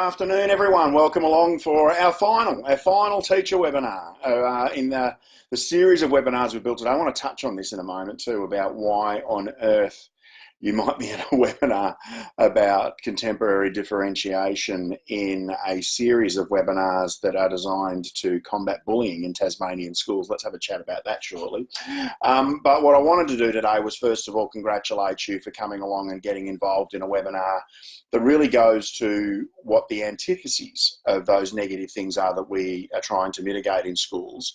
afternoon, everyone. Welcome along for our final teacher webinar in the series of webinars we've built today. I want to touch on this in a moment too, about why on earth you might be in a webinar about contemporary differentiation in a series of webinars that are designed to combat bullying in Tasmanian schools. Let's have a chat about that shortly. But what I wanted to do today was, first of all, congratulate you for coming along and getting involved in a webinar that really goes to what the antitheses of those negative things are that we are trying to mitigate in schools,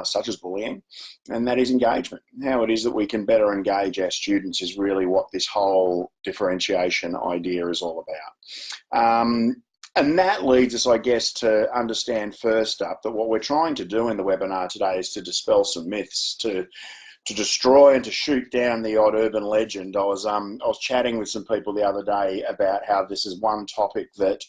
such as bullying, and that is engagement. How it is that we can better engage our students is really what this whole differentiation idea is all about. And that leads us, I guess, to understand first up that what we're trying to do in the webinar today is to dispel some myths, to destroy and to shoot down the odd urban legend. I was chatting with some people the other day about how this is one topic that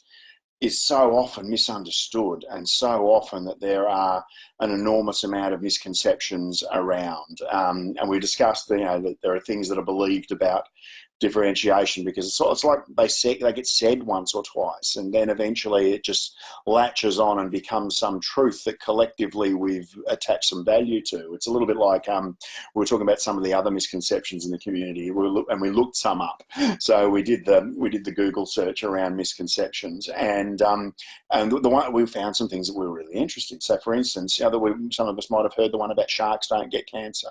is so often misunderstood, and so often that there are an enormous amount of misconceptions around. And we discussed, that there are things that are believed about differentiation because it's like they get said once or twice, and then eventually it just latches on and becomes some truth that collectively we've attached some value to. It's a little bit like we were talking about some of the other misconceptions in the community, and we looked some up. So we did the Google search around misconceptions, and the one we found some things that were really interesting. So, for instance, some of us might have heard the one about sharks don't get cancer.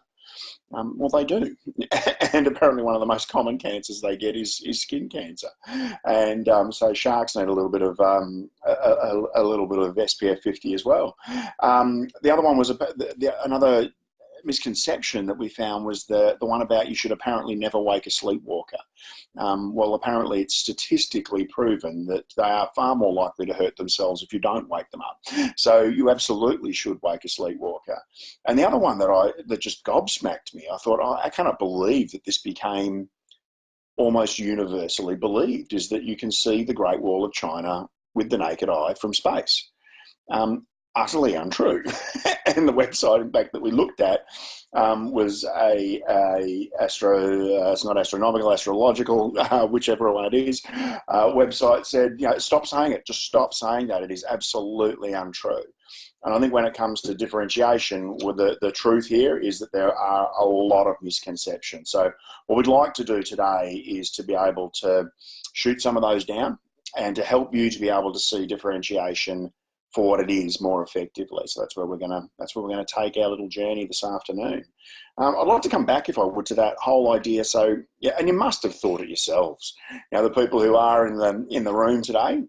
Well, they do, and apparently one of the most common cancers they get is skin cancer, and so sharks need a little bit of SPF 50 as well. The other one was another misconception that we found was the one about you should apparently never wake a sleepwalker. Well, apparently it's statistically proven that they are far more likely to hurt themselves if you don't wake them up. So you absolutely should wake a sleepwalker. And the other one that just gobsmacked me, I thought, I cannot believe that this became almost universally believed, is that you can see the Great Wall of China with the naked eye from space. Utterly untrue. And the website, in fact, that we looked at was it's not astronomical, astrological, whichever one it is, website said, stop saying it, just stop saying that. It is absolutely untrue. And I think when it comes to differentiation, the truth here is that there are a lot of misconceptions. So what we'd like to do today is to be able to shoot some of those down and to help you to be able to see differentiation for what it is more effectively. So that's where we're going to take our little journey this afternoon. I'd like to come back, if I would, to that whole idea. So yeah, and you must have thought it yourselves. The people who are in the room today,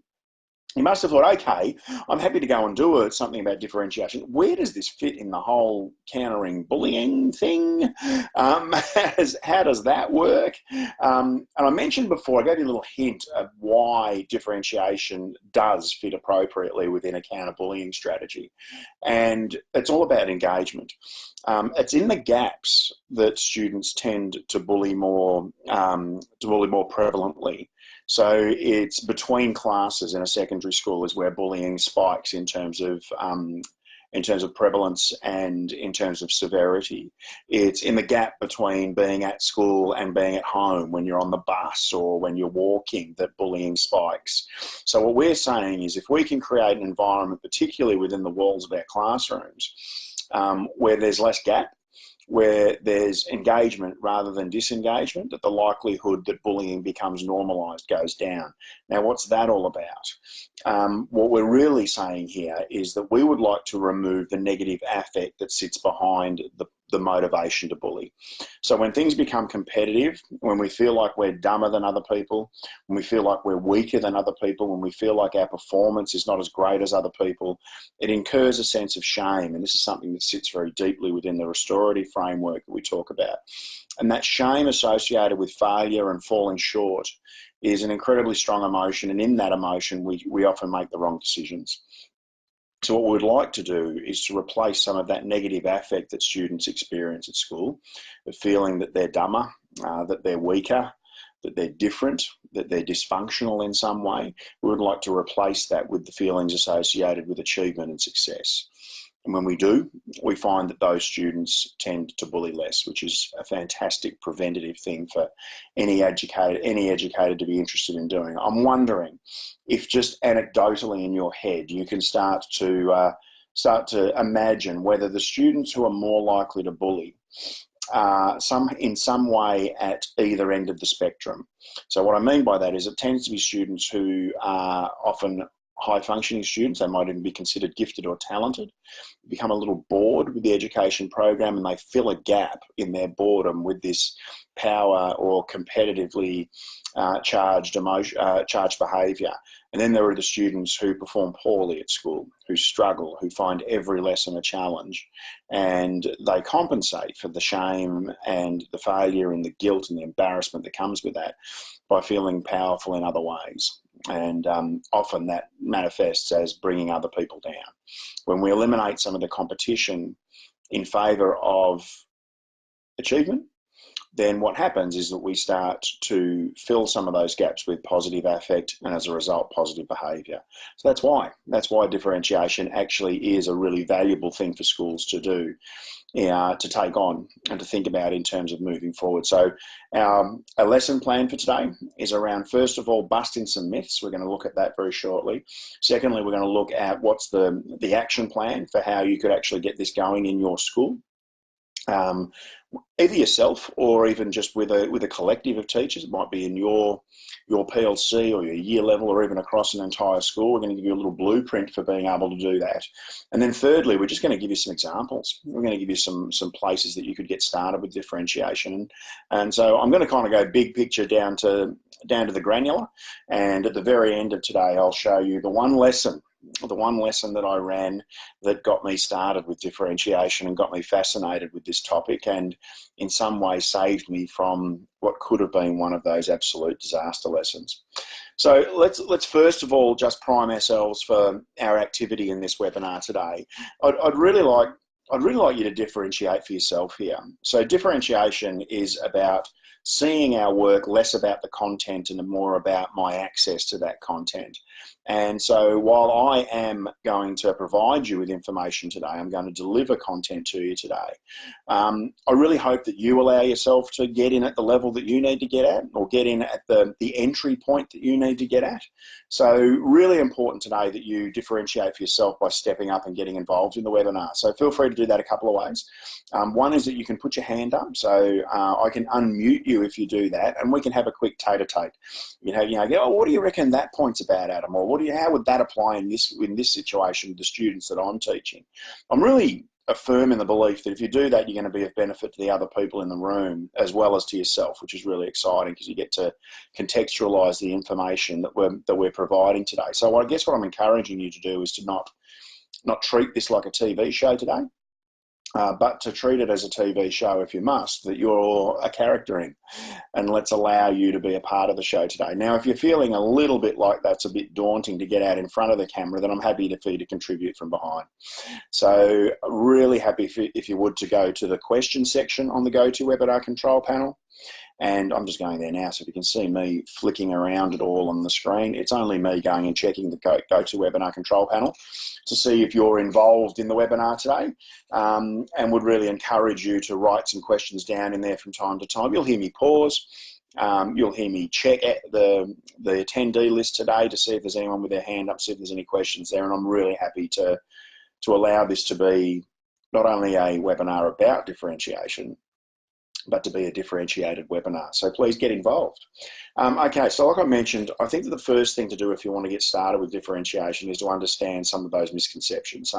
you must have thought, okay, I'm happy to go and do something about differentiation. Where does this fit in the whole countering bullying thing? How does that work? And I mentioned before, I gave you a little hint of why differentiation does fit appropriately within a counter-bullying strategy. And it's all about engagement. It's in the gaps that students tend to bully more prevalently. So it's between classes in a secondary school is where bullying spikes in terms of prevalence and in terms of severity. It's in the gap between being at school and being at home, when you're on the bus or when you're walking, that bullying spikes. So what we're saying is, if we can create an environment, particularly within the walls of our classrooms, where there's less gap, where there's engagement rather than disengagement, that the likelihood that bullying becomes normalised goes down. Now, what's that all about? What we're really saying here is that we would like to remove the negative affect that sits behind the motivation to bully. So when things become competitive, when we feel like we're dumber than other people, when we feel like we're weaker than other people, when we feel like our performance is not as great as other people, it incurs a sense of shame. And this is something that sits very deeply within the restorative framework that we talk about. And that shame associated with failure and falling short is an incredibly strong emotion. And in that emotion, we often make the wrong decisions. So what we'd like to do is to replace some of that negative affect that students experience at school, the feeling that they're dumber, that they're weaker, that they're different, that they're dysfunctional in some way. We would like to replace that with the feelings associated with achievement and success. And when we do, we find that those students tend to bully less, which is a fantastic preventative thing for any educator to be interested in doing. I'm wondering if just anecdotally in your head, you can start to imagine whether the students who are more likely to bully in some way at either end of the spectrum. So what I mean by that is it tends to be students who are often high functioning students. They might even be considered gifted or talented, become a little bored with the education program, and they fill a gap in their boredom with this power or competitively charged behaviour. And then there are the students who perform poorly at school, who struggle, who find every lesson a challenge, and they compensate for the shame and the failure and the guilt and the embarrassment that comes with that by feeling powerful in other ways. And often that manifests as bringing other people down. When we eliminate some of the competition in favour of achievement, then what happens is that we start to fill some of those gaps with positive affect, and as a result, positive behaviour. So that's why differentiation actually is a really valuable thing for schools to do, to take on and to think about in terms of moving forward. So our lesson plan for today is around, first of all, busting some myths. We're going to look at that very shortly. Secondly, we're going to look at what's the action plan for how you could actually get this going in your school. Either yourself or even just with a collective of teachers. It might be in your PLC or your year level or even across an entire school. We're going to give you a little blueprint for being able to do that. And then thirdly, we're just going to give you some examples. We're going to give you some places that you could get started with differentiation. And so I'm going to kind of go big picture down to the granular. And at the very end of today, I'll show you the one lesson that I ran that got me started with differentiation and got me fascinated with this topic, and in some way saved me from what could have been one of those absolute disaster lessons. So let's first of all just prime ourselves for our activity in this webinar today. I'd really like you to differentiate for yourself here. So differentiation is about seeing our work less about the content and more about my access to that content. And so while I am going to provide you with information today, I'm going to deliver content to you today. I really hope that you allow yourself to get in at the level that you need to get at, or get in at the entry point that you need to get at. So really important today that you differentiate for yourself by stepping up and getting involved in the webinar. So feel free to do that a couple of ways. One is that you can put your hand up, so I can unmute you if you do that, and we can have a quick tete-a-tete. Oh, what do you reckon that point's about, Adam? Or how would that apply in this situation with the students that I'm teaching? I'm really firm in the belief that if you do that, you're going to be of benefit to the other people in the room as well as to yourself, which is really exciting because you get to contextualize the information that we're providing today. So I guess what I'm encouraging you to do is to not treat this like a TV show today, but to treat it as a TV show, if you must, that you're a character in, and let's allow you to be a part of the show today. Now, if you're feeling a little bit like that's a bit daunting to get out in front of the camera, then I'm happy for you to contribute from behind. So really happy if you would to go to the question section on the GoToWebinar control panel. And I'm just going there now, so if you can see me flicking around it all on the screen, it's only me going and checking the GoToWebinar control panel to see if you're involved in the webinar today, and would really encourage you to write some questions down in there from time to time. You'll hear me pause. You'll hear me check the attendee list today to see if there's anyone with their hand up, see if there's any questions there, and I'm really happy to allow this to be not only a webinar about differentiation, but to be a differentiated webinar. So please get involved. Okay, so like I mentioned, I think that the first thing to do if you want to get started with differentiation is to understand some of those misconceptions,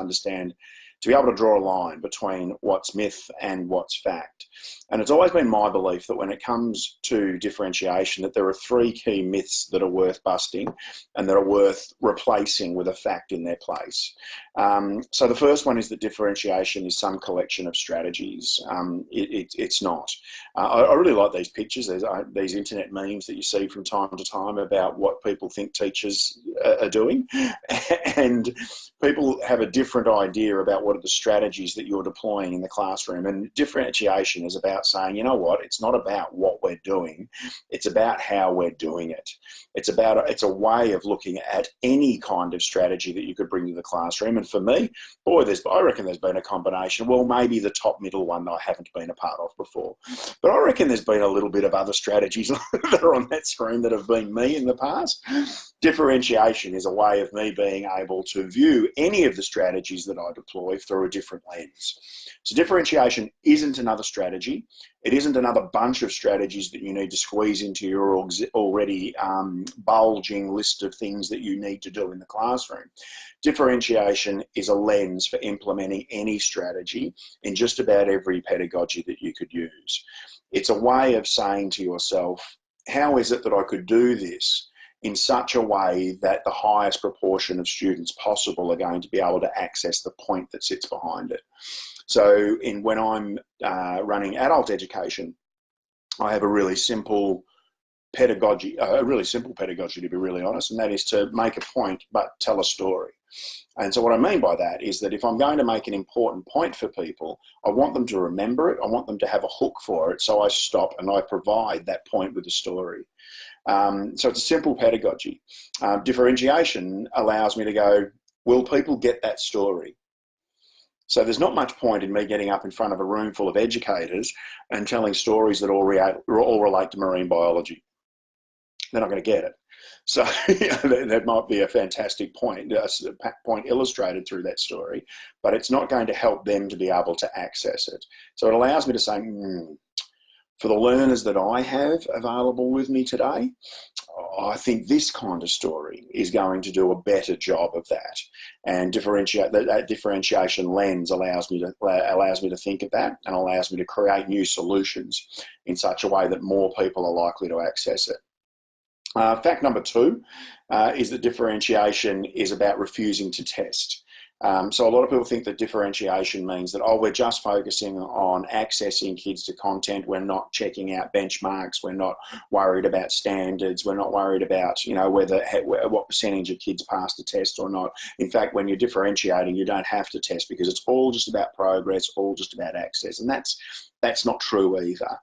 to be able to draw a line between what's myth and what's fact. And it's always been my belief that when it comes to differentiation, that there are three key myths that are worth busting and that are worth replacing with a fact in their place. So the first one is that differentiation is some collection of strategies. It's not. I really like these pictures. There's these internet memes that you see from time to time about what people think teachers are doing. And people have a different idea about what are the strategies that you're deploying in the classroom. And differentiation is about saying, you know what, it's not about what we're doing, it's about how we're doing it. It's a way of looking at any kind of strategy that you could bring to the classroom. And for me, boy, I reckon there's been a combination. Well, maybe the top middle one that I haven't been a part of before. But I reckon there's been a little bit of other strategies that are on that screen that have been me in the past. Differentiation is a way of me being able to view any of the strategies that I deploy through a different lens. So differentiation isn't another strategy. It isn't another bunch of strategies that you need to squeeze into your already bulging list of things that you need to do in the classroom. Differentiation is a lens for implementing any strategy in just about every pedagogy that you could use. It's a way of saying to yourself, how is it that I could do this in such a way that the highest proportion of students possible are going to be able to access the point that sits behind it? So when I'm running adult education, I have a really simple pedagogy to be really honest, and that is to make a point but tell a story. And so what I mean by that is that if I'm going to make an important point for people, I want them to remember it, I want them to have a hook for it, so I stop and I provide that point with a story. So it's a simple pedagogy. Differentiation allows me to go, will people get that story? So there's not much point in me getting up in front of a room full of educators and telling stories that all relate to marine biology. They're not going to get it. So that might be a fantastic point, a point illustrated through that story, but it's not going to help them to be able to access it. So it allows me to say, for the learners that I have available with me today, I think this kind of story is going to do a better job of that. And that differentiation lens allows me to think of that and allows me to create new solutions in such a way that more people are likely to access it. Fact number 2 is that differentiation is about refusing to test. So a lot of people think that differentiation means that, we're just focusing on accessing kids to content. We're not checking out benchmarks. We're not worried about standards. We're not worried about, what percentage of kids pass the test or not. In fact, when you're differentiating, you don't have to test because it's all just about progress, all just about access. And that's not true either.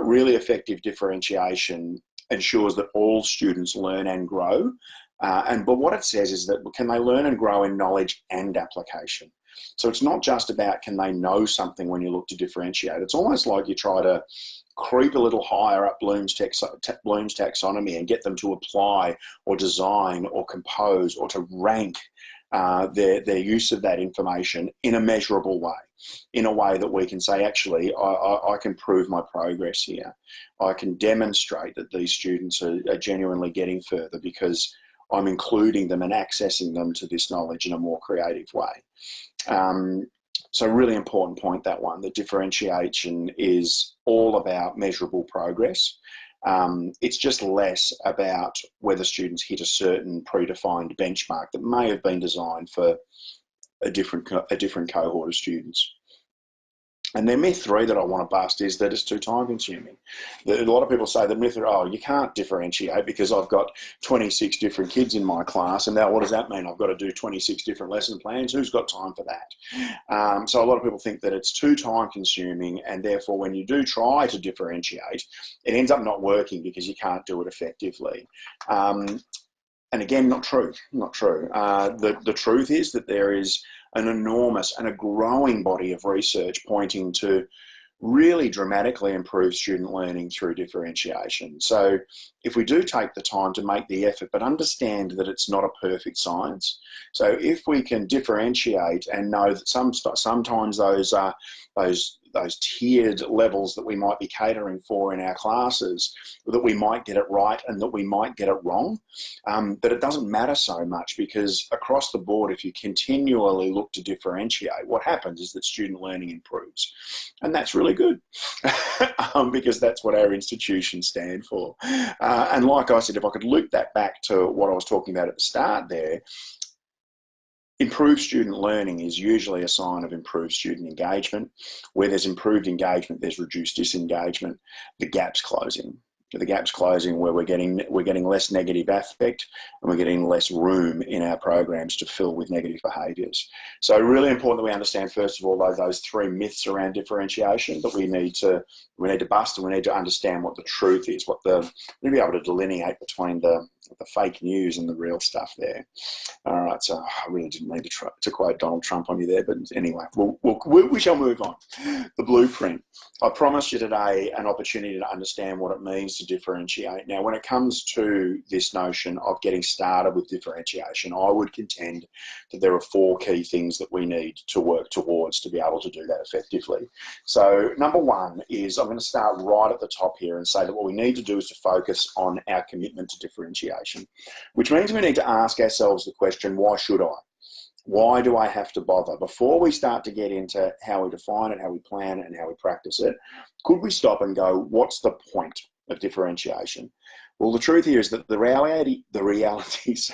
Really effective differentiation ensures that all students learn and grow. But what it says is that can they learn and grow in knowledge and application? So it's not just about can they know something when you look to differentiate. It's almost like you try to creep a little higher up Bloom's taxonomy and get them to apply or design or compose or to rank their use of that information in a measurable way, in a way that we can say, actually, I can prove my progress here. I can demonstrate that these students are genuinely getting further because I'm including them and accessing them to this knowledge in a more creative way. So really important point, that one, that differentiation is all about measurable progress. It's just less about whether students hit a certain predefined benchmark that may have been designed for a different cohort of students. And then myth 3 that I want to bust is that it's too time consuming. A lot of people say the myth, you can't differentiate because I've got 26 different kids in my class, and now what does that mean? I've got to do 26 different lesson plans. Who's got time for that? So a lot of people think that it's too time consuming, and therefore when you do try to differentiate, it ends up not working because you can't do it effectively. And again, not true, not true. The truth is that there is an enormous and a growing body of research pointing to really dramatically improve student learning through differentiation. So if we do take the time to make the effort, but understand that it's not a perfect science. So if we can differentiate and know that sometimes those tiered levels that we might be catering for in our classes, that we might get it right and that we might get it wrong, but it doesn't matter so much because across the board, if you continually look to differentiate, what happens is that student learning improves. And that's really good because that's what our institutions stand for. And like I said, if I could loop that back to what I was talking about at the start there, improved student learning is usually a sign of improved student engagement. Where there's improved engagement, there's reduced disengagement. The gap's closing. the gap's closing where we're getting less negative affect, and we're getting less room in our programs to fill with negative behaviours. So really important that we understand, first of all, those three myths around differentiation that we need to bust, and we need to understand what the truth is, we need to be able to delineate between the fake news and the real stuff there. All right, so I really didn't mean to quote Donald Trump on you there, but anyway, we shall move on. The blueprint. I promised you today an opportunity to understand what it means to differentiate. Now, when it comes to this notion of getting started with differentiation, I would contend that there are four key things that we need to work towards to be able to do that effectively. So number one is, I'm going to start right at the top here and say that what we need to do is to focus on our commitment to differentiation, which means we need to ask ourselves the question, why should I? Why do I have to bother? Before we start to get into how we define it, how we plan it, and how we practice it, could we stop and go, what's the point of differentiation? Well, the truth here is that the reality is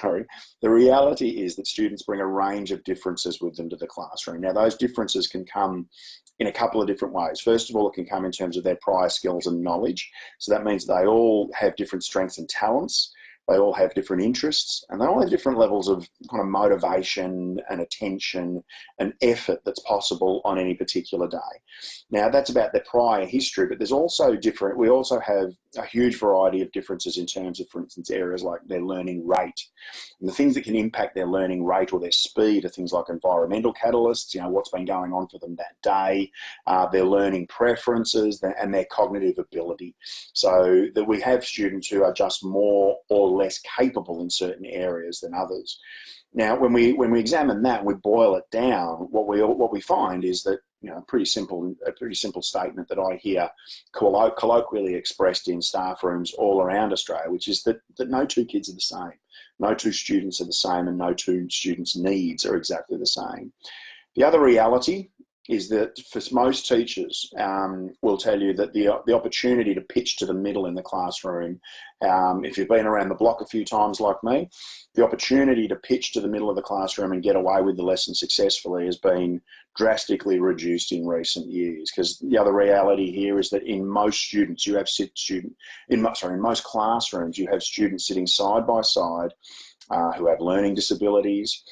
that students bring a range of differences with them to the classroom. Now, those differences can come in a couple of different ways. First of all, it can come in terms of their prior skills and knowledge. So that means they all have different strengths and talents. They all have different interests, and they all have different levels of kind of motivation and attention and effort that's possible on any particular day. Now, that's about their prior history, but there's also we also have a huge variety of differences in terms of, for instance, areas like their learning rate. And the things that can impact their learning rate or their speed are things like environmental catalysts, what's been going on for them that day, their learning preferences, and their cognitive ability. So that we have students who are just more or less capable in certain areas than others. Now, when we examine that, we boil it down. What we find is that a pretty simple statement that I hear colloquially expressed in staff rooms all around Australia, which is that no two kids are the same, no two students are the same, and no two students' needs are exactly the same. The other reality is that for most teachers will tell you that the opportunity to pitch to the middle in the classroom, if you've been around the block a few times like me, the opportunity to pitch to the middle of the classroom and get away with the lesson successfully has been drastically reduced in recent years. Because the other reality here is that in most most classrooms, you have students sitting side by side who have learning disabilities.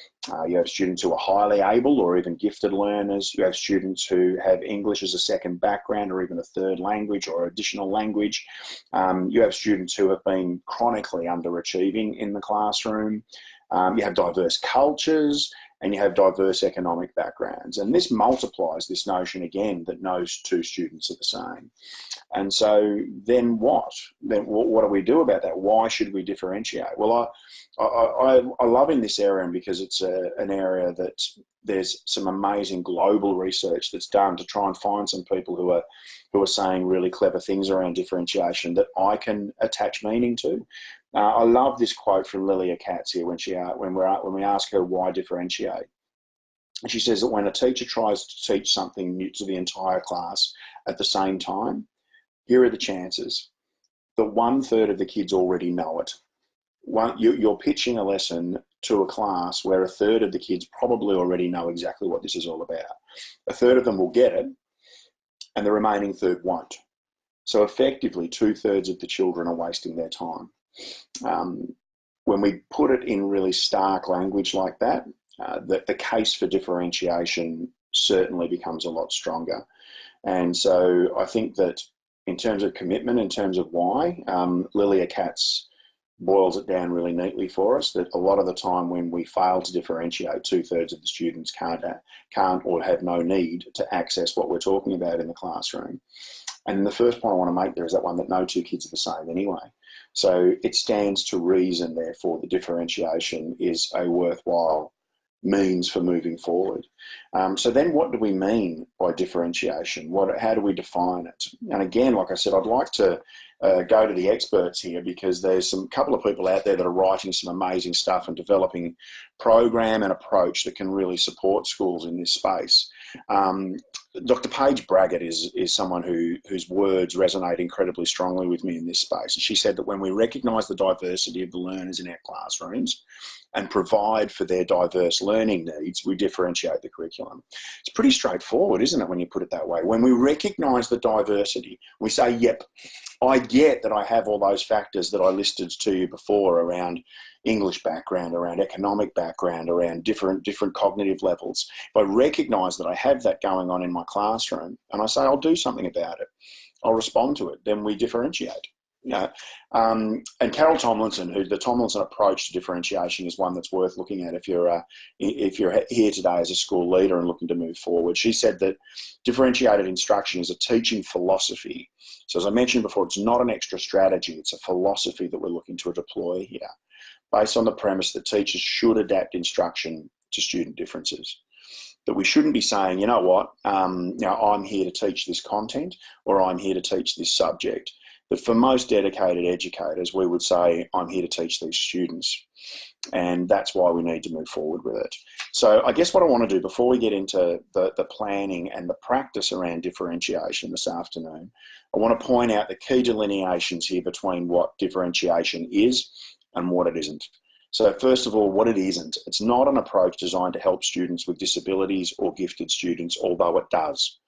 You have students who are highly able or even gifted learners. You have students who have English as a second background or even a third language or additional language. You have students who have been chronically underachieving in the classroom. You have diverse cultures, and you have diverse economic backgrounds. And this multiplies this notion again that no two students are the same. And so then what? Then what do we do about that? Why should we differentiate? Well, I love in this area because it's an area that there's some amazing global research that's done to try and find some people who are saying really clever things around differentiation that I can attach meaning to. I love this quote from Lilia Katz here when we ask her why differentiate. And she says that when a teacher tries to teach something new to the entire class at the same time, here are the chances that 1/3 of the kids already know it. You're pitching a lesson to a class where 1/3 of the kids probably already know exactly what this is all about. 1/3 of them will get it, and the remaining third won't. So effectively, 2/3 of the children are wasting their time. When we put it in really stark language like that, the case for differentiation certainly becomes a lot stronger. And so I think that in terms of commitment, in terms of why, Lilia Katz boils it down really neatly for us, that a lot of the time when we fail to differentiate, 2/3 of the students can't or have no need to access what we're talking about in the classroom. And the first point I want to make there is that one that no two kids are the same anyway. So it stands to reason, therefore, the differentiation is a worthwhile means for moving forward. So then what do we mean by differentiation? How do we define it? And again, like I said, I'd like to go to the experts here because there's some couple of people out there that are writing some amazing stuff and developing program and approach that can really support schools in this space. Dr. Paige Braggett is someone whose words resonate incredibly strongly with me in this space. And she said that when we recognise the diversity of the learners in our classrooms and provide for their diverse learning needs, we differentiate the curriculum. It's pretty straightforward, isn't it, when you put it that way? When we recognise the diversity, we say, yep, I get that I have all those factors that I listed to you before around English background, around economic background, around different cognitive levels. If I recognise that I have that going on in my classroom and I say, I'll do something about it, I'll respond to it, then we differentiate. You know, and Carol Tomlinson, who the Tomlinson approach to differentiation is one that's worth looking at if you're here today as a school leader and looking to move forward. She said that differentiated instruction is a teaching philosophy. So as I mentioned before, it's not an extra strategy, it's a philosophy that we're looking to deploy here, based on the premise that teachers should adapt instruction to student differences. That we shouldn't be saying, you know what, I'm here to teach this content, or I'm here to teach this subject. But for most dedicated educators, we would say, I'm here to teach these students. And that's why we need to move forward with it. So I guess what I want to do before we get into the planning and the practice around differentiation this afternoon, I want to point out the key delineations here between what differentiation is and what it isn't. So first of all, what it isn't. It's not an approach designed to help students with disabilities or gifted students, although it does.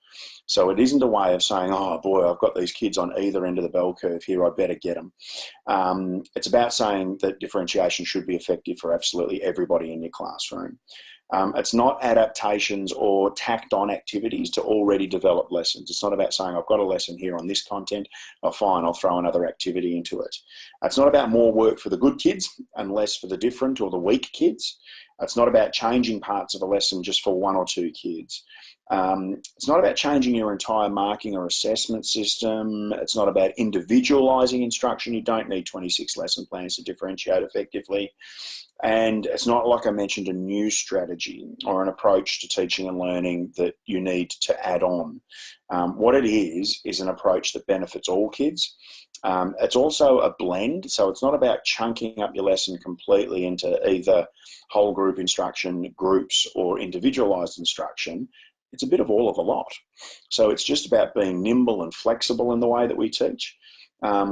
So it isn't a way of saying, oh boy, I've got these kids on either end of the bell curve here, I better get them. It's about saying that differentiation should be effective for absolutely everybody in your classroom. It's not adaptations or tacked on activities to already developed lessons. It's not about saying, I've got a lesson here on this content, oh fine, I'll throw another activity into it. It's not about more work for the good kids and less for the different or the weak kids. It's not about changing parts of a lesson just for one or two kids. It's not about changing your entire marking or assessment system. It's not about individualising instruction. You don't need 26 lesson plans to differentiate effectively. And it's not, like I mentioned, a new strategy or an approach to teaching and learning that you need to add on. What it is an approach that benefits all kids. It's also a blend, so it's not about chunking up your lesson completely into either whole group instruction, groups, or individualised instruction. It's a bit of all of the lot. So it's just about being nimble and flexible in the way that we teach.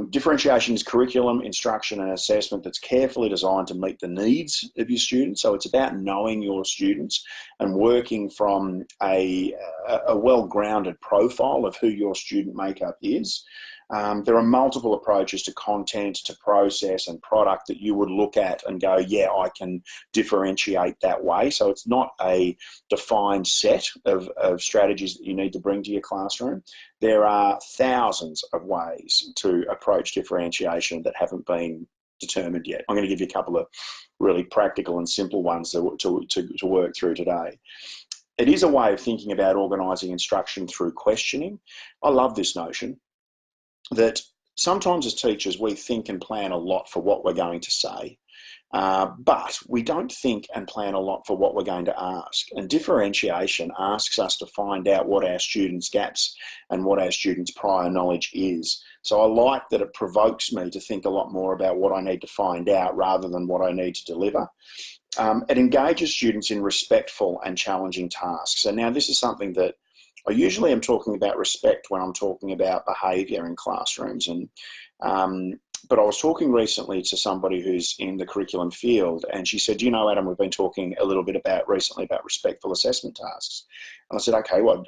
Differentiation is curriculum, instruction, and assessment that's carefully designed to meet the needs of your students. So it's about knowing your students and working from a well-grounded profile of who your student makeup is. There are multiple approaches to content, to process and product that you would look at and go, yeah, I can differentiate that way. So it's not a defined set of strategies that you need to bring to your classroom. There are thousands of ways to approach differentiation that haven't been determined yet. I'm going to give you a couple of really practical and simple ones to work through today. It is a way of thinking about organising instruction through questioning. I love this notion that sometimes as teachers we think and plan a lot for what we're going to say, but we don't think and plan a lot for what we're going to ask. And differentiation asks us to find out what our students' gaps and what our students' prior knowledge is. So I like that it provokes me to think a lot more about what I need to find out rather than what I need to deliver. It engages students in respectful and challenging tasks. And now this is something that I usually am talking about respect when I'm talking about behaviour in classrooms. But I was talking recently to somebody who's in the curriculum field, and she said, you know, Adam, we've been talking a little bit recently about respectful assessment tasks. And I said, okay, well,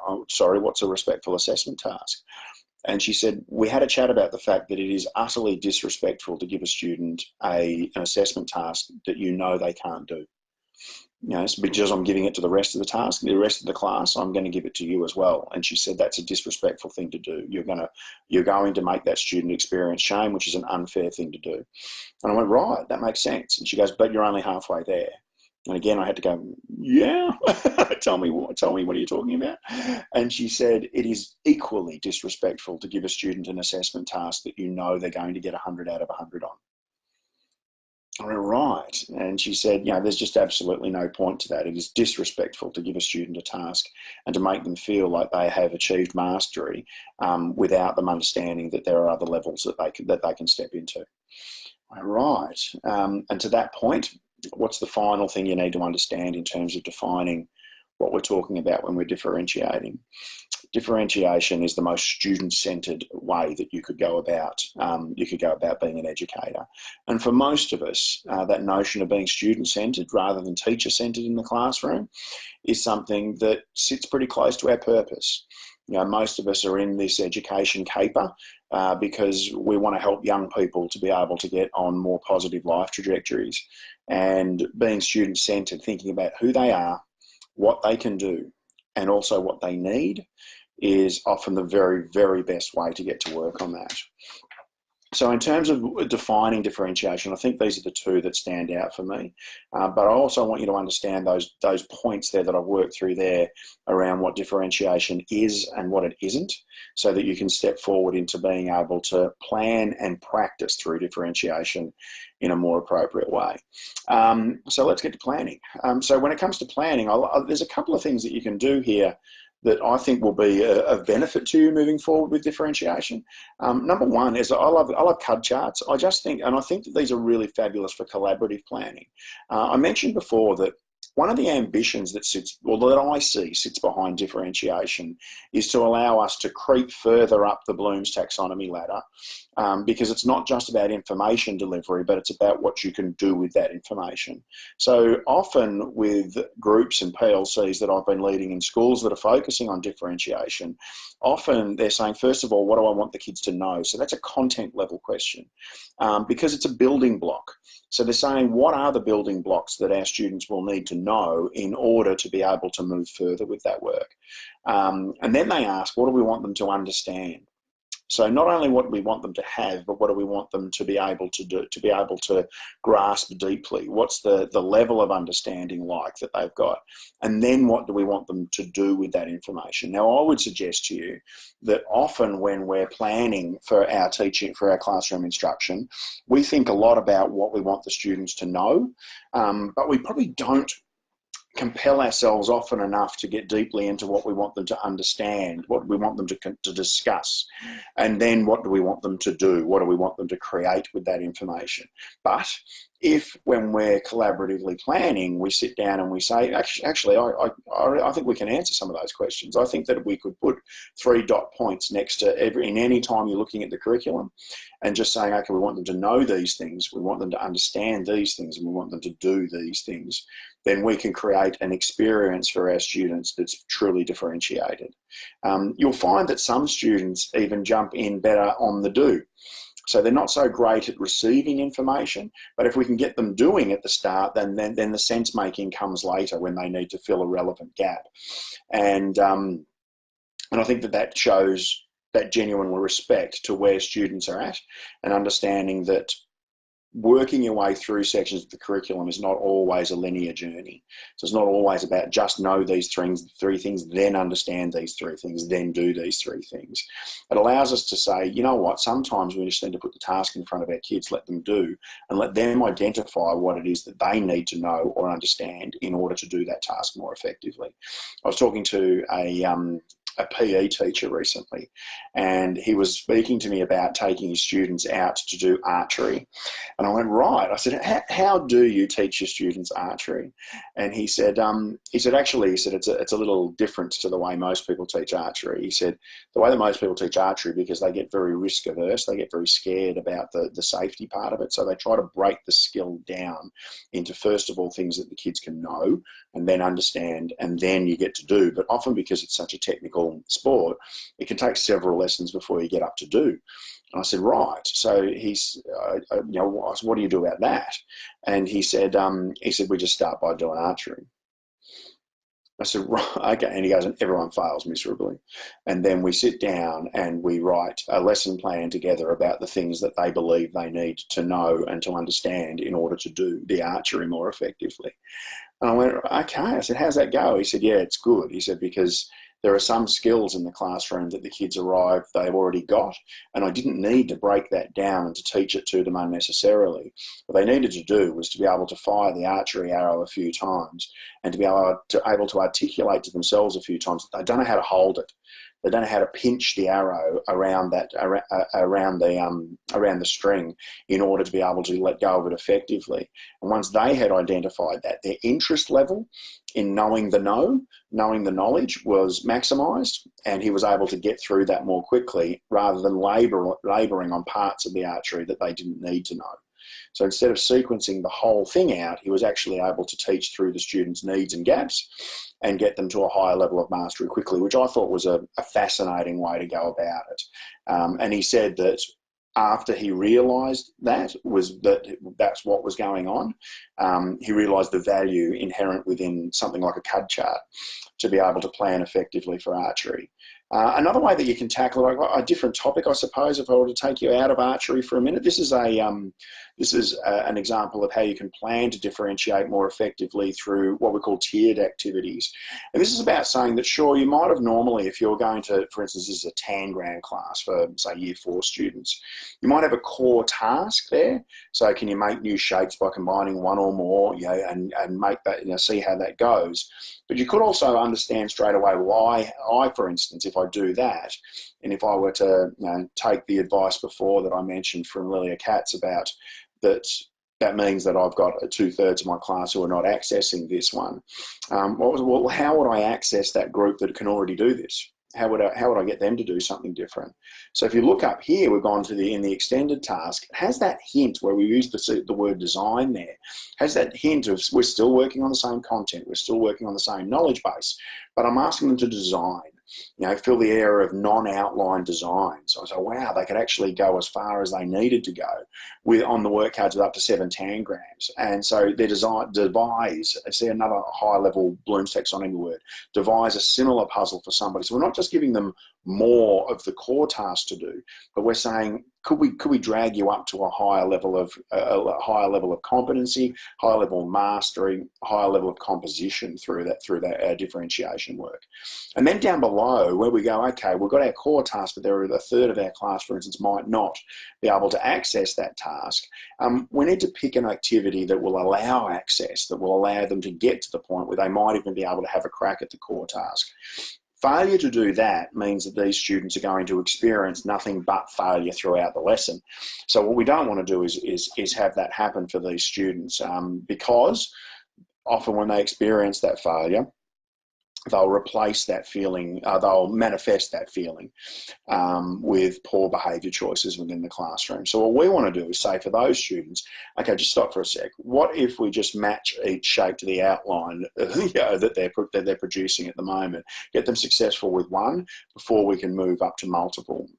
I'm sorry, what's a respectful assessment task? And she said, we had a chat about the fact that it is utterly disrespectful to give a student an assessment task that you know they can't do. You know, because I'm giving it to the rest of the task, the rest of the class, I'm going to give it to you as well. And she said that's a disrespectful thing to do. You're going to make that student experience shame, which is an unfair thing to do. And I went, right, that makes sense. And she goes, but you're only halfway there. And again, I had to go, yeah, tell me, what are you talking about? And she said, it is equally disrespectful to give a student an assessment task that you know they're going to get 100 out of 100 on. I went, right. And she said, you know, there's just absolutely no point to that. It is disrespectful to give a student a task and to make them feel like they have achieved mastery without them understanding that there are other levels that they can step into. I went, right. And to that point, what's the final thing you need to understand in terms of defining what we're talking about when we're differentiating. Differentiation is the most student-centered way that you could go about being an educator. And for most of us, that notion of being student-centered rather than teacher-centered in the classroom is something that sits pretty close to our purpose. You know, most of us are in this education caper because we want to help young people to be able to get on more positive life trajectories. And being student-centered, thinking about who they are, what they can do, and also what they need, is often the very, very best way to get to work on that. So in terms of defining differentiation, I think these are the two that stand out for me. But I also want you to understand those points there that I've worked through there around what differentiation is and what it isn't, so that you can step forward into being able to plan and practice through differentiation in a more appropriate way. So let's get to planning. So when it comes to planning, there's a couple of things that you can do here that I think will be of benefit to you moving forward with differentiation. Number one is I love CUD charts. I think that these are really fabulous for collaborative planning. I mentioned before that one of the ambitions that I see sits behind differentiation is to allow us to creep further up the Bloom's taxonomy ladder, because it's not just about information delivery, but it's about what you can do with that information. So often with groups and PLCs that I've been leading in schools that are focusing on differentiation, often they're saying, first of all, what do I want the kids to know? So that's a content level question, because it's a building block. So they're saying, what are the building blocks that our students will need to know in order to be able to move further with that work? And then they ask, what do we want them to understand? So not only what do we want them to have, but what do we want them to be able to do, to be able to grasp deeply? What's the level of understanding like that they've got? And then what do we want them to do with that information? Now, I would suggest to you that often when we're planning for our teaching, for our classroom instruction, we think a lot about what we want the students to know, but we probably don't compel ourselves often enough to get deeply into what we want them to understand, what we want them to discuss, and then what do we want them to do, what do we want them to create with that information. But if when we're collaboratively planning, we sit down and we say, actually, I think we can answer some of those questions. I think that we could put 3 dot points next to in any time you're looking at the curriculum and just saying, okay, we want them to know these things, we want them to understand these things, and we want them to do these things, then we can create an experience for our students that's truly differentiated. You'll find that some students even jump in better on the do. So they're not so great at receiving information, but if we can get them doing at the start, then the sense making comes later when they need to fill a relevant gap. And I think that shows that genuine respect to where students are at, and understanding that working your way through sections of the curriculum is not always a linear journey. So it's not always about just know these three things, then understand these 3 things, then do these 3 things. It allows us to say, you know what, sometimes we just need to put the task in front of our kids, let them do, and let them identify what it is that they need to know or understand in order to do that task more effectively. I was talking to a PE teacher recently, and he was speaking to me about taking his students out to do archery. And I went, right. I said, how do you teach your students archery? And he said, it's a little different to the way most people teach archery. He said, the way that most people teach archery, because they get very risk averse, they get very scared about the safety part of it. So they try to break the skill down into, first of all, things that the kids can know and then understand, and then you get to do. But often, because it's such a technical sport, it can take several lessons before you get up to do. And I said, right. So he's, what do you do about that? And he said, we just start by doing archery. I said, right, okay. And he goes, and everyone fails miserably. And then we sit down and we write a lesson plan together about the things that they believe they need to know and to understand in order to do the archery more effectively. And I went, okay. I said, how's that go? He said, yeah, it's good. He said, because there are some skills in the classroom that the kids arrive, they've already got, and I didn't need to break that down and to teach it to them unnecessarily. What they needed to do was to be able to fire the archery arrow a few times and to be able to articulate to themselves a few times that they don't know how to hold it. They don't know how to pinch the arrow around the string in order to be able to let go of it effectively. And once they had identified that, their interest level in knowing the knowledge was maximised, and he was able to get through that more quickly rather than labouring on parts of the archery that they didn't need to know. So instead of sequencing the whole thing out, he was actually able to teach through the students' needs and gaps and get them to a higher level of mastery quickly, which I thought was a fascinating way to go about it. And he said that after he realised that's what was going on, he realised the value inherent within something like a CAD chart to be able to plan effectively for archery. Another way that you can tackle a different topic, I suppose, if I were to take you out of archery for a minute, this is an example of how you can plan to differentiate more effectively through what we call tiered activities. And this is about saying that, sure, you might have normally, if you're going to, for instance, this is a Tangram class for, say, Year 4 students, you might have a core task there. So can you make new shapes by combining one or more, and make that, see how that goes. But you could also understand straight away why for instance, if I do that, and if I were to take the advice before that I mentioned from Lilia Katz about that means that I've got 2/3 of my class who are not accessing this one. How would I access that group that can already do this? How would I get them to do something different? So if you look up here, we've gone to in the extended task. It has that hint where we use the word design there. It has that hint of we're still working on the same content, we're still working on the same knowledge base, but I'm asking them to design. Fill the area of non-outline design. So I say, wow, they could actually go as far as they needed to go on the work cards with up to 7 tangrams. And so they devise, see another high-level Bloom's taxonomy word, devise a similar puzzle for somebody. So we're not just giving them more of the core task to do, but we're saying, could we drag you up to a higher level of competency, higher level of mastery, higher level of composition through that differentiation work. And then down below where we go, okay, we've got our core task, but there are a third of our class, for instance, might not be able to access that task. We need to pick an activity that will allow access, that will allow them to get to the point where they might even be able to have a crack at the core task. Failure to do that means that these students are going to experience nothing but failure throughout the lesson. So what we don't want to do is have that happen for these students, because often when they experience that failure, they'll replace that feeling, they'll manifest that feeling with poor behaviour choices within the classroom. So what we want to do is say for those students, okay, just stop for a sec. What if we just match each shape to the outline that they're producing at the moment? Get them successful with one before we can move up to multiple.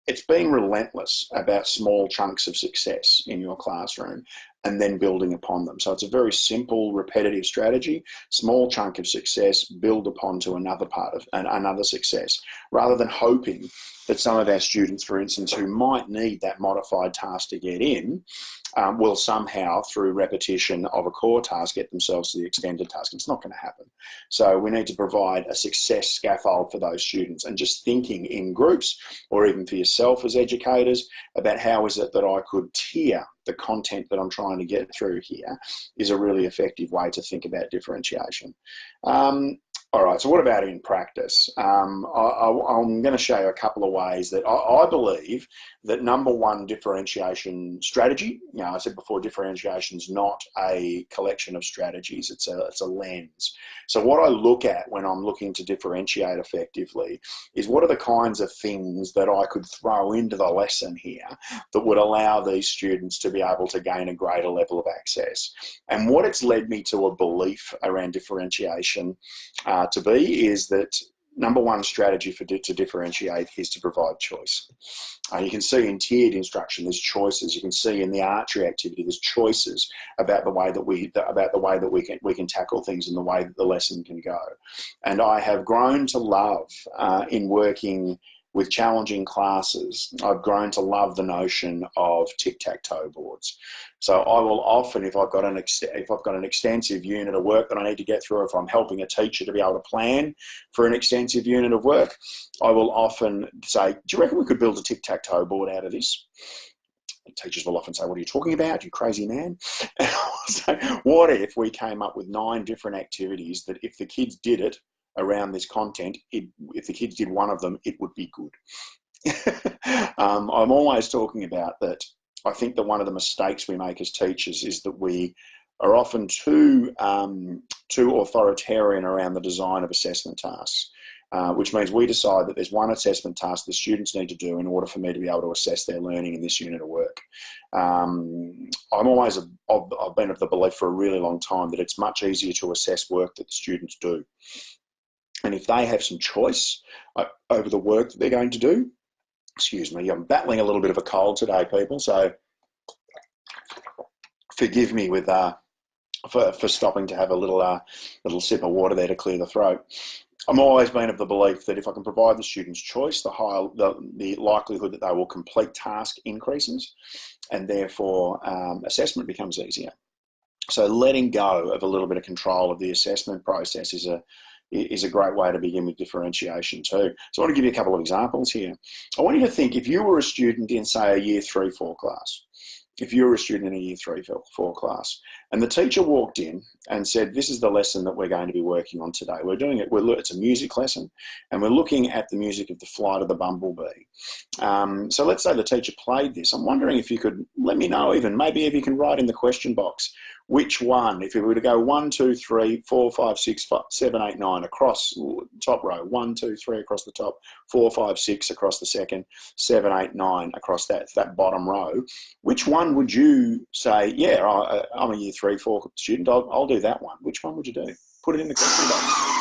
It's being relentless about small chunks of success in your classroom and then building upon them. So it's a very simple, repetitive strategy. Small chunk of success, build upon to another part of another success, rather than hoping that some of our students, for instance, who might need that modified task to get in, will somehow, through repetition of a core task, get themselves to the extended task. It's not going to happen. So we need to provide a success scaffold for those students, and just thinking in groups or even for yourself as educators about how is it that I could tier the content that I'm trying to get through here is a really effective way to think about differentiation. All right, so what about in practice? I'm going to show you a couple of ways that I believe that number one differentiation strategy, I said before, differentiation is not a collection of strategies, it's a lens. So what I look at when I'm looking to differentiate effectively is what are the kinds of things that I could throw into the lesson here that would allow these students to be able to gain a greater level of access. And what it's led me to a belief around differentiation to be is that number one strategy to differentiate is to provide choice. You can see in tiered instruction there's choices. You can see in the archery activity there's choices about the way that we can tackle things and the way that the lesson can go. And I have grown to love in working with challenging classes, I've grown to love the notion of tic-tac-toe boards. So I will often, if I've got an extensive unit of work that I need to get through, if I'm helping a teacher to be able to plan for an extensive unit of work, I will often say, do you reckon we could build a tic-tac-toe board out of this? Teachers will often say, what are you talking about, you crazy man? So what if we came up with 9 different activities that if the kids did it around this content, if the kids did one of them, it would be good. I'm always talking about that. I think that one of the mistakes we make as teachers is that we are often too authoritarian around the design of assessment tasks, which means we decide that there's one assessment task the students need to do in order for me to be able to assess their learning in this unit of work. I've been of the belief for a really long time that it's much easier to assess work that the students do. And if they have some choice over the work that they're going to do, excuse me, I'm battling a little bit of a cold today, people, so forgive me with for stopping to have a little sip of water there to clear the throat. I'm always been of the belief that if I can provide the students choice, the likelihood that they will complete task increases, and therefore assessment becomes easier. So letting go of a little bit of control of the assessment process is a great way to begin with differentiation too. So I want to give you a couple of examples here. I want you to think if you were a student in, say, a year 3-4 class, if you were a student in a year 3-4 class, and the teacher walked in and said, this is the lesson that we're going to be working on today. It's a music lesson, and we're looking at the music of The Flight of the Bumblebee. So let's say the teacher played this. I'm wondering if you could let me know, even maybe if you can write in the question box, which one, if we were to go 1, 2, 3, 4, 5, 6, 7, 8, 9 across top row, 1, 2, 3 across the top, 4, 5, 6 across the second, 7, 8, 9 across that bottom row, which one would you say, yeah, I'm a year 3-4 student, I'll do that one. Which one would you do? Put it in the question box.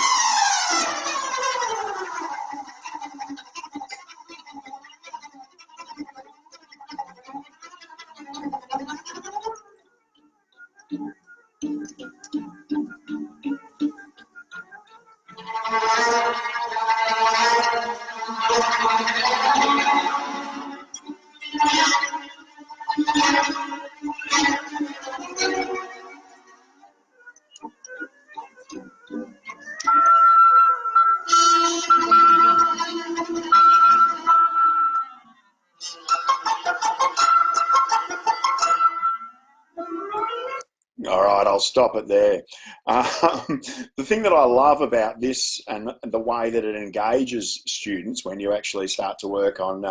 All right, I'll stop it there. The thing that I love about this and the way that it engages students when you actually start to work on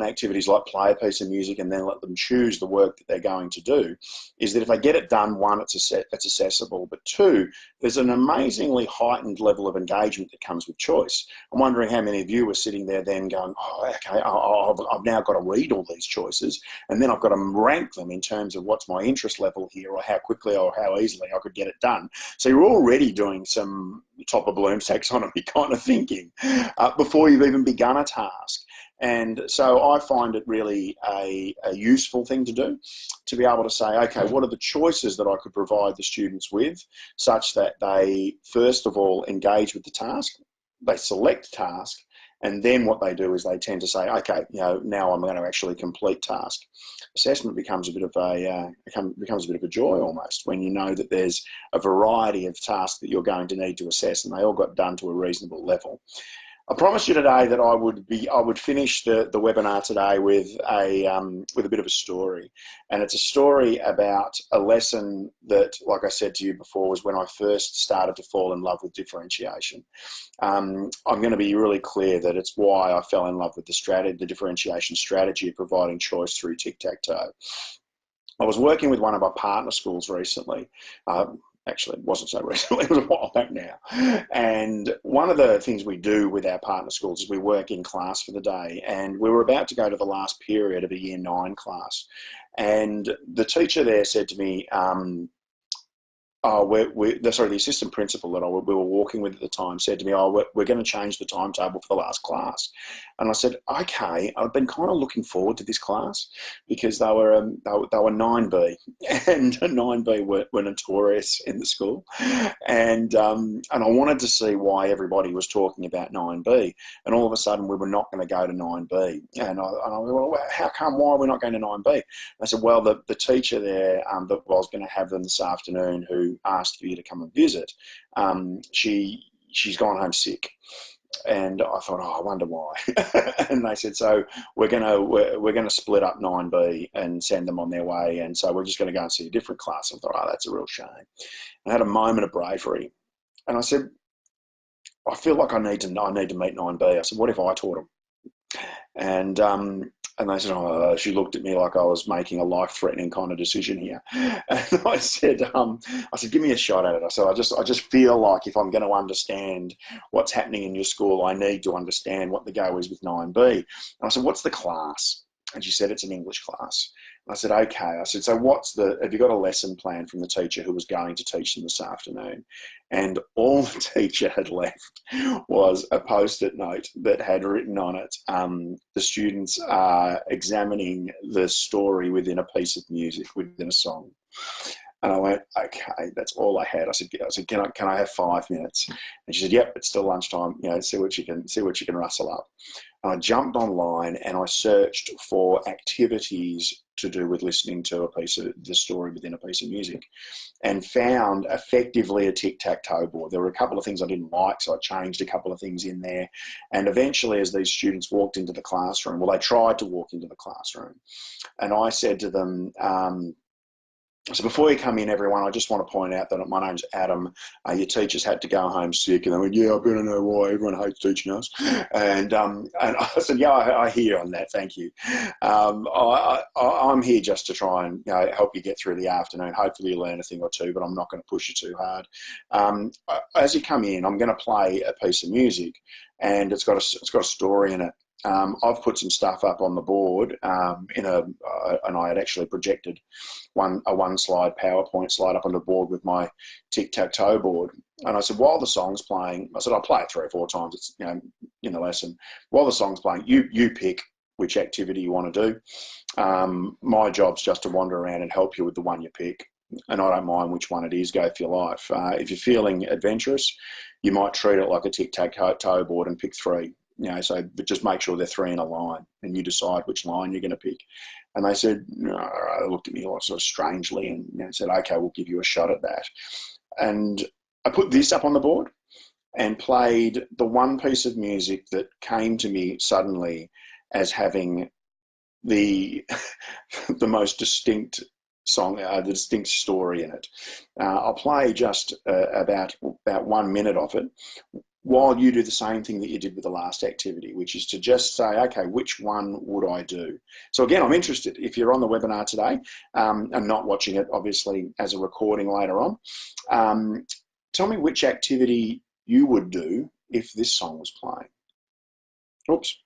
activities like play a piece of music and then let them choose the work that they're going to do, is that if they get it done, one, it's accessible, but two, there's an amazingly heightened level of engagement that comes with choice. I'm wondering how many of you were sitting there then going, oh, okay, I've now got to read all these choices, and then I've got to rank them in terms of what's my interest level here, or how quickly or how easily I could get it done. So you're already doing some top of Bloom's taxonomy kind of thinking before you've even begun a task. And so I find it really a useful thing to do, to be able to say, okay, what are the choices that I could provide the students with, such that they, first of all, engage with the task, they select task, and then what they do is they tend to say, okay, now I'm going to actually complete task. Assessment becomes a bit of a joy almost, when you know that there's a variety of tasks that you're going to need to assess, and they all got done to a reasonable level. I promised you today that I would finish the webinar today with a bit of a story, and it's a story about a lesson that, like I said to you before, was when I first started to fall in love with differentiation. I'm going to be really clear that it's why I fell in love with the differentiation strategy of providing choice through tic-tac-toe. I was working with one of our partner schools recently. Actually, it wasn't so recently, it was a while back now. And one of the things we do with our partner schools is we work in class for the day. And we were about to go to the last period of a year 9 class. And the teacher there said to me, the assistant principal that we were walking with at the time said to me, we're going to change the timetable for the last class. And I said, okay, I've been kind of looking forward to this class, because they were 9B, and 9B were notorious in the school. And I wanted to see why everybody was talking about 9B. And all of a sudden we were not going to go to 9B. And I went, well, how come, why are we not going to 9B? And I said, well, the teacher there that I was going to have them this afternoon, who asked for you to come and visit, she's gone home sick. And I thought, I wonder why. And they said, so we're gonna split up 9B and send them on their way, and so we're just going to go and see a different class. I thought, that's a real shame. I had a moment of bravery, and I said, I feel like I need to meet 9B. I said, what if I taught them? And and they said, oh, she looked at me like I was making a life-threatening kind of decision here. And I said, give me a shot at it. I said, I just feel like if I'm going to understand what's happening in your school, I need to understand what the go is with 9B. And I said, what's the class? And she said, it's an English class. And I said, okay. I said, so have you got a lesson plan from the teacher who was going to teach them this afternoon? And all the teacher had left was a post-it note that had written on it, the students are examining the story within a piece of music, within a song. And I went, okay, that's all I had. I said, can I have 5 minutes? And she said, yep, it's still lunchtime. See what you can rustle up. And I jumped online and I searched for activities to do with listening to a piece of the story within a piece of music, and found effectively a tic-tac-toe board. There were a couple of things I didn't like, so I changed a couple of things in there. And eventually, as these students walked into the classroom, well, they tried to walk into the classroom, and I said to them, so before you come in, everyone, I just want to point out that my name's Adam. Your teachers had to go home sick. And they went, yeah, I better know why. Everyone hates teaching us. And I said, yeah, I hear you on that. Thank you. I'm here just to try and help you get through the afternoon. Hopefully you learn a thing or two, but I'm not going to push you too hard. As you come in, I'm going to play a piece of music, and it's got a story in it. I've put some stuff up on the board and I had actually projected a one-slide PowerPoint slide up on the board with my tic-tac-toe board. And I said, while the song's playing, I said, I'll play it 3 or 4 times. It's in the lesson. While the song's playing, you pick which activity you want to do. My job's just to wander around and help you with the one you pick. And I don't mind which one it is. Go for your life. If you're feeling adventurous, you might treat it like a tic-tac-toe board and pick 3. But just make sure they're 3 in a line, and you decide which line you're going to pick. And they said, no, they looked at me sort of strangely and said, okay, we'll give you a shot at that. And I put this up on the board and played the one piece of music that came to me suddenly as having the most distinct song, the distinct story in it. I'll play just about 1 minute of it, while you do the same thing that you did with the last activity, which is to just say, okay, which one would I do? So again, I'm interested, if you're on the webinar today and not watching it, obviously, as a recording later on, tell me which activity you would do if this song was playing. Oops.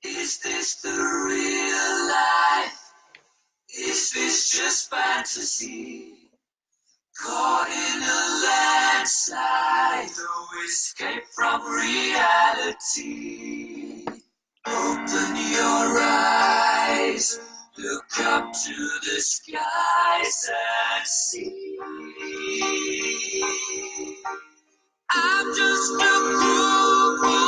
Is this the real life? Is this just fantasy? Caught in a landslide, no escape from reality. Open your eyes, look up to the skies and see. I'm just a poor boy,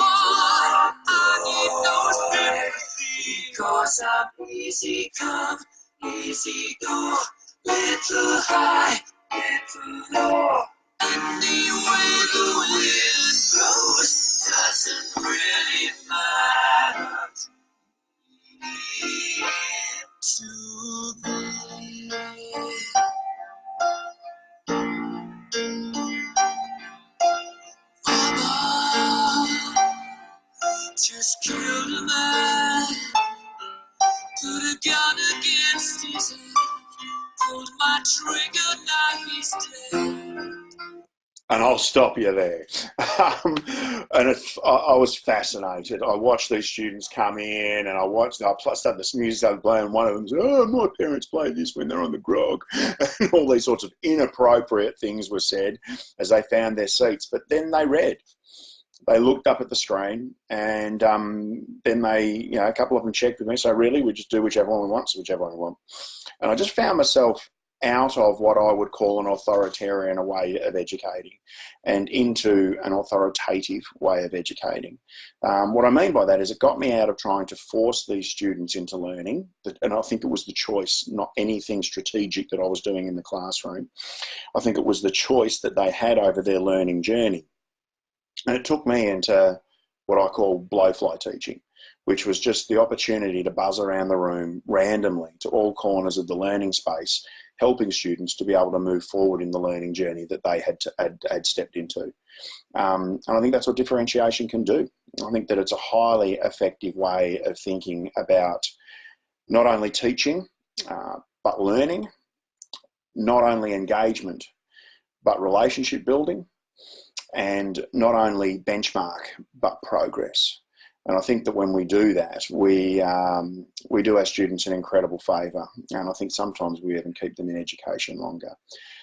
I need no sympathy, 'cause I'm easy come, easy go, little high, little low. Any way the wind blows doesn't really matter to me. Mama just killed a man, put a gun against his head, pulled my trigger, now he's dead. And I'll stop you there. And I was fascinated. I watched these students come in, and I started this music started playing. One of them said, "Oh, my parents play this when they're on the grog," and all these sorts of inappropriate things were said as they found their seats. But then they read. They looked up at the screen, and then they, a couple of them checked with me. So really, we just do whichever one we want, so whichever one we want. And I just found myself out of what I would call an authoritarian way of educating and into an authoritative way of educating. What I mean by that is it got me out of trying to force these students into learning, and I think it was the choice, not anything strategic that I was doing in the classroom. I think it was the choice that they had over their learning journey. And it took me into what I call blowfly teaching, which was just the opportunity to buzz around the room randomly to all corners of the learning space, helping students to be able to move forward in the learning journey that they had stepped into. And I think that's what differentiation can do. I think that it's a highly effective way of thinking about not only teaching, but learning, not only engagement, but relationship building, and not only benchmark, but progress. And I think that when we do that, we do our students an incredible favour. And I think sometimes we even keep them in education longer.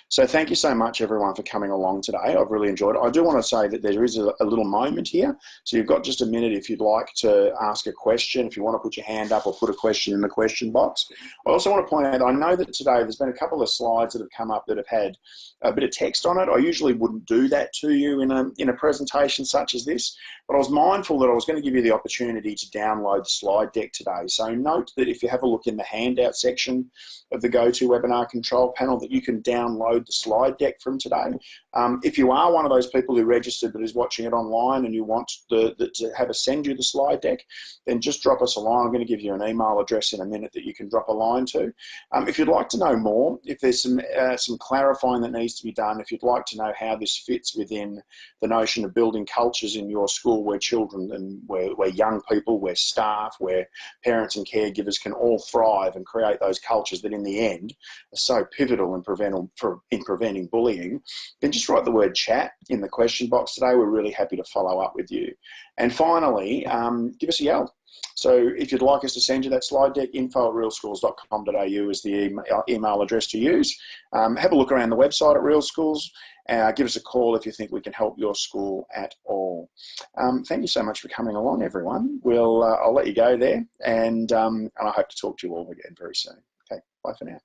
So thank you so much, everyone, for coming along today. I've really enjoyed it. I do want to say that there is a little moment here. So you've got just a minute if you'd like to ask a question, if you want to put your hand up or put a question in the question box. I also want to point out, I know that today there's been a couple of slides that have come up that have had a bit of text on it. I usually wouldn't do that to you in a presentation such as this, but I was mindful that I was going to give you the opportunity to download the slide deck today. So note that if you have a look in the handout section of the GoToWebinar control panel, that you can download the slide deck from today. If you are one of those people who registered but is watching it online and you want to have us send you the slide deck, then just drop us a line. I'm going to give you an email address in a minute that you can drop a line to. If you'd like to know more, if there's some clarifying that needs to be done, if you'd like to know how this fits within the notion of building cultures in your school where children and where young people, where staff, where parents and caregivers can all thrive and create those cultures that in the end are so pivotal in preventing bullying, then just write the word chat in the question box today. We're really happy to follow up with you. And finally, give us a yell. So if you'd like us to send you that slide deck, info@realschools.com.au is the email address to use. Have a look around the website at Real Schools. Give us a call if you think we can help your school at all. Thank you so much for coming along, everyone. I'll let you go there, and I hope to talk to you all again very soon. Okay, bye for now.